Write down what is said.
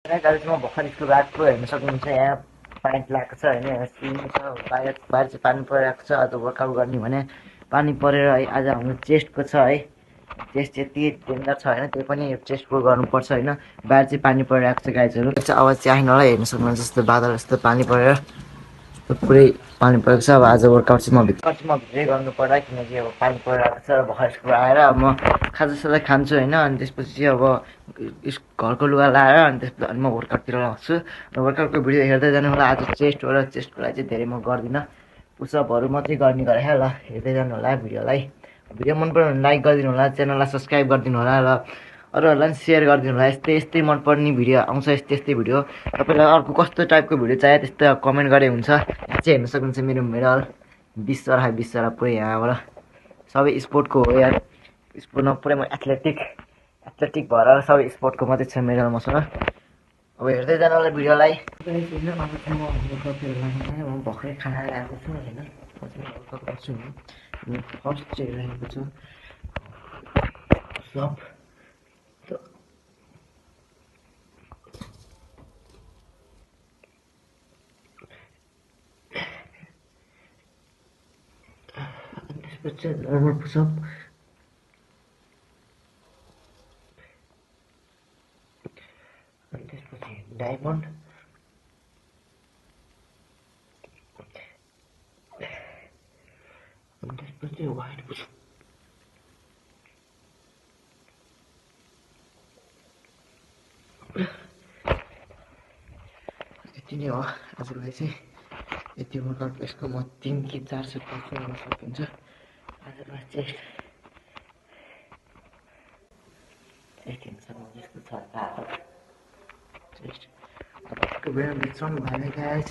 अहिले चाहिँ म भर्खर स्कुल आएको हेर्न सक्नुहुन्छ यहाँ पाइप लगाएको छ होइन यहाँ स्विमिङ छ बाहिर बाहिर चाहिँ पानी परिरहेको छ आज वर्कआउट गर्ने भने पानी परेर है आज हाम्रो चेस्टको छ है चेस्ट यति डेन्जर छ होइन त्यो पनि चेस्टको गर्नुपर्छ होइन बाहिर चाहिँ पानी परिरहेको छ गाइजहरू आवाज चाहिँ आएन होला हेर्न सक्नुहुन्छ जस्तो बादल जस्तो पानी परेर पुरै पानी परेको छ अब आज वर्कआउट चाहिँ म भित्रै गर्नु पर्ला किनकि अब पानी परिरहेको छ र भर्खर स्कुल आएर म खाजासाजा खान्छु होइन अनि त्यसपछि चाहिँ अब घरको लुगा लाएर अनि त्यसपछि अनि म वर्कआउटतिर लाग्छु र वर्कआउटको भिडियो हेर्दै जानु होला आज चेस्टको लागि चाहिँ धेरै म गर्दिनँ पुसअपहरू मात्रै गर्ने गरेँ ल हेर्दै जानु होला भिडियोलाई भिडियो मन पऱ्यो भने लाइक गरिदिनु होला च्यानललाई सब्सक्राइब गरिदिनु होला र अरूहरूलाई पनि सेयर गरिदिनु होला यस्तै यस्तै मनपर्ने भिडियो आउँछ यस्तै यस्तै भिडियो तपाईँलाई अर्को कस्तो टाइपको भिडियो चाहियो त्यस्तै कमेन्ट गरे हुन्छ यहाँ चाहिँ हेर्न सक्नुहुन्छ मेरो मेडल बिस्वरा पुरै यहाँबाट सबै स्पोर्टको हो यार स्पोर्टमा पुरै म एथलेटिक भएर सबै स्पोर्टको मात्रै छ मेडल मसँग अब हेर्दै जानु होला भिडियोलाई म भर्खरै खाना ल्याएको छु होइन गर्छु फर्स्ट चाहिँ रहेको छ सब त्यसपछि नर्मल पुसअप अनि त्यसपछि डायमन्ड अनि त्यसपछि वाइड पुसअप यति नै हो आजलाई चाहिँ यति वर्कआउट यसको म 3 कि 4 सेट गर्छु गर्न सकिन्छ आजलाई चेस्ट हेर्न सक्नुहुन्छ यस्तो छ चेस्ट अब भिडियो भित्र भएन गाइज